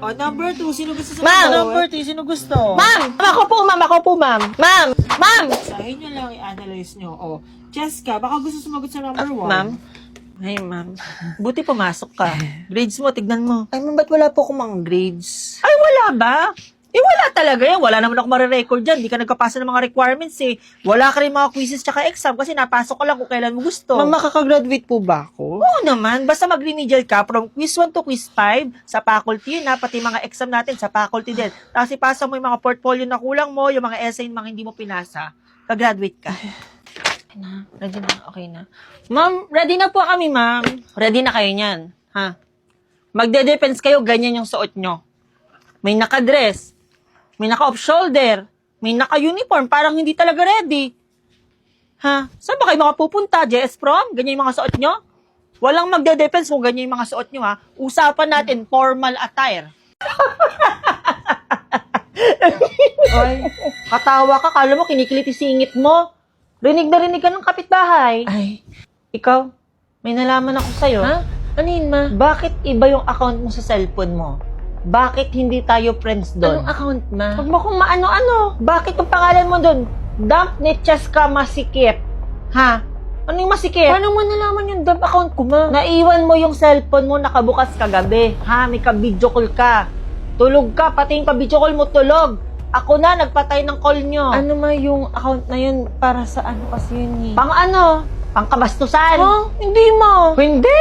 O, number 2, sino gusto sa Ma'am! number 3, sino gusto? Ma'am! Ako po, ma'am! Ako po, ma'am! Ma'am! Ma'am! Sahin nyo lang i-analyze nyo. O, Jessica, baka gusto sumagot sa number 1. Ma'am? Ay, ma'am. Buti pumasok ka. Grades mo, tignan mo. Ay, ma'am, ba't wala po akong mga grades? Ay, wala ba? Eh, wala talaga yan. Wala naman ako marirecord dyan. Di ka nagkapasa ng mga requirements eh. Wala ka rin mga quizzes tsaka exam kasi napasok ka lang kung kailan mo gusto. Ma'am, makakagraduate po ba ako? Oo naman. Basta mag-remedial ka from quiz 1 to quiz 5 sa faculty yun, pati mga exam natin sa faculty din. Tapos ipasa mo yung mga portfolio na kulang mo, yung mga essay mga hindi mo pinasa. Pag-graduate ka. Okay na. Ready na. Okay na. Ma'am, ready na po kami, ma'am. Ready na kayo niyan. Ha? Magde-defense kayo, ganyan yung suot nyo. May naka-dress. May naka-off-shoulder. May naka-uniform. Parang hindi talaga ready. Ha? Saan ba kayo makapupunta? JS Prom? Ganyan yung mga suot nyo? Walang magde-defense kung ganyan yung mga suot nyo, ha? Usapan natin, formal attire. Ay, katawa ka. Kala mo, kinikiliti singit mo. Rinig na rinig ka ng kapitbahay. Ay. Ikaw, may nalaman ako sa'yo. Ha? Ano yun, ma? Bakit iba yung account mo sa cellphone mo? Bakit hindi tayo friends doon? Anong account, ma? Huwag mo kung maano-ano. Bakit yung pangalan mo doon? Dump ni Cheska Masikip. Ha? Ano yung masikip? Paano mo nalaman yung dump account ko, ma? Naiwan mo yung cellphone mo nakabukas kagabi. Ha? May ka-video call ka. Tulog ka, pati yung ka-video call mo tulog. Ako na, nagpatay ng call nyo. Ano, ma, yung account na yun? Para sa ano kasi yun, eh? Pang ano? Pang kabastusan. Oh, hindi, ma. Hindi!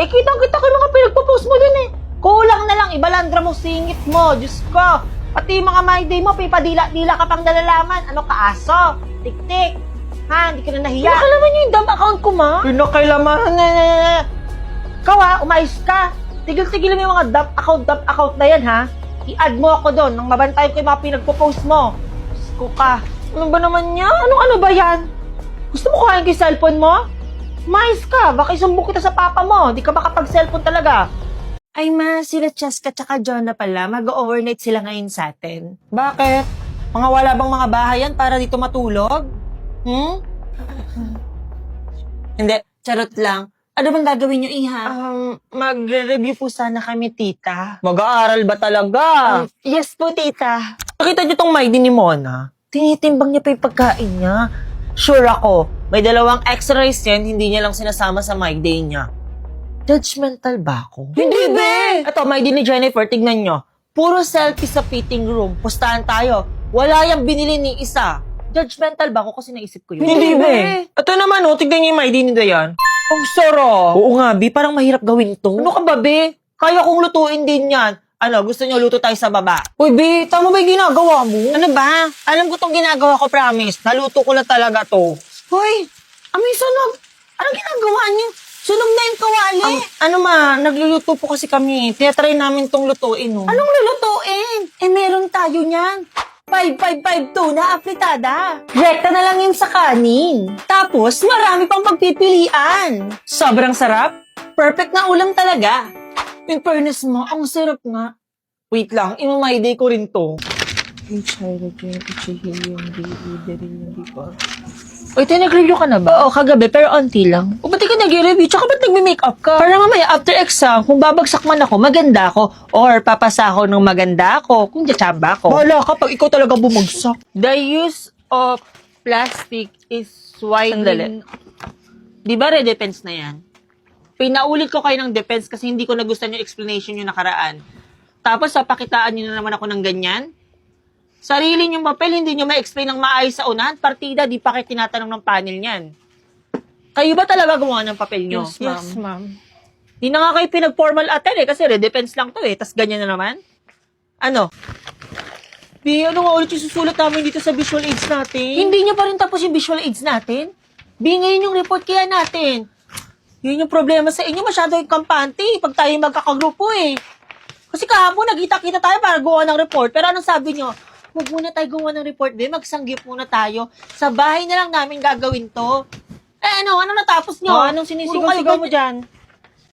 Eh, kitang-kita ko yung mga pinagpo-post mo dun eh. Kulang na lang, ibalandra mo singit mo. Diyos ko. Pati yung mga my day mo, pipadila-dila ka pang nalalaman. Ano ka, aso? Tik-tik. Ha? Hindi ka na nahiya. Nakalaman niyo yung dump account ko, ma? Pinakailaman na. Ikaw ha, umayos ka. Tigil-tigil mo yung mga dump account na yan ha. I-add mo ako doon nang mabantayan ko yung mga pinagpo-post mo. Diyos ko ka. Ano ba naman yan? Ano ba yan? Gusto mo kuhain ko yung cellphone mo? Umayos ka. Baka isumbong kita sa papa mo. Di ka makapag-cellphone talaga. Ay ma, sila Cheska tsaka Jonah pala, mag-overnight sila ngayon sa atin. Bakit? Mga wala bang mga bahay yan para dito matulog? Hindi, charot lang. Ano bang gagawin nyo, Iha? Magre-review po sana kami, tita. Mag-aaral ba talaga? Yes po, tita. Nakita nyo tong Maidi ni Mona? Tinitimbang niya pa yung pagkain niya. Sure ako, may 2 extra rice yan, hindi niya lang sinasama sa my day niya. Judgmental ba ako? Hindi, be! Ito, my day ni Jennifer, tignan nyo. Puro selfie sa fitting room. Pustahan tayo. Wala yung binili ni isa. Judgmental ba ako kasi naisip ko yun? Hindi, be. Ito naman, tignan nyo yung my day ni Dayan. Ang sarap. Oo nga, Bi, parang mahirap gawin to. Ano ka ba, Bi? Kaya kong lutuin din yan. Ano, gusto nyo luto tayo sa baba? Uy, Bi, tama ba yung ginagawa mo? Ano ba? Alam ko tong ginagawa ko, promise. Naluto ko na talaga to. Hoy, amoy sunog. Anong ginagawa niyo? Sunog na yung kawali. Ano ma, nagluluto po kasi kami. Tinatry namin tong lutuin, no? Anong lulutuin? Eh, meron tayo niyan. 5552 na apritada. Rekta na lang yung sa kanin. Tapos, marami pang pagpipilian. Sobrang sarap. Perfect na ulam talaga. In fairness mo, ang sarap nga. Wait lang, imamay day ko rin to. Uy, nag-review ka na ba? Oo, kagabi, pero onti lang. O ba't di ka nag-review? Tsaka ba't nagme-makeup ka? Para mamaya, after exam, kung babagsak man ako, maganda ako. Or papasa ako ng maganda ako, kung jatsamba ako. Bahala ka pag ikaw talaga bumagsak. The use of plastic is widely... Di ba redefense na yan? Pinaulit ko kayo ng defense kasi hindi ko nagustuhan yung explanation yung nakaraan. Tapos, papakitaan nyo na naman ako ng ganyan? Sarili niyong papel, hindi niyo ma-explain ng maayos sa unahan. Partida, di pa kayo tinatanong ng panel niyan. Kayo ba talaga gumawa ng papel niyo? Yes, ma'am. Di na nga kayo pinag-formal attire kasi redefense lang to tas ganyan na naman. Ano? Bi, ano nga ulit yung susulat namin dito sa visual aids natin? Hindi niyo pa rin tapos yung visual aids natin? Bi, ngayon yung report kaya natin. Yun yung problema sa inyo, masyado yung kampante pag tayo magkakagrupo Kasi kahapon, nagkita-kita tayo para gawa ng report. Pero anong sabi niyo? Huwag muna tayo gumawa ng report, be. Magsanggip muna tayo. Sa bahay na lang namin gagawin to. Ano natapos nyo? Anong sinisigaw-sigaw mo dyan?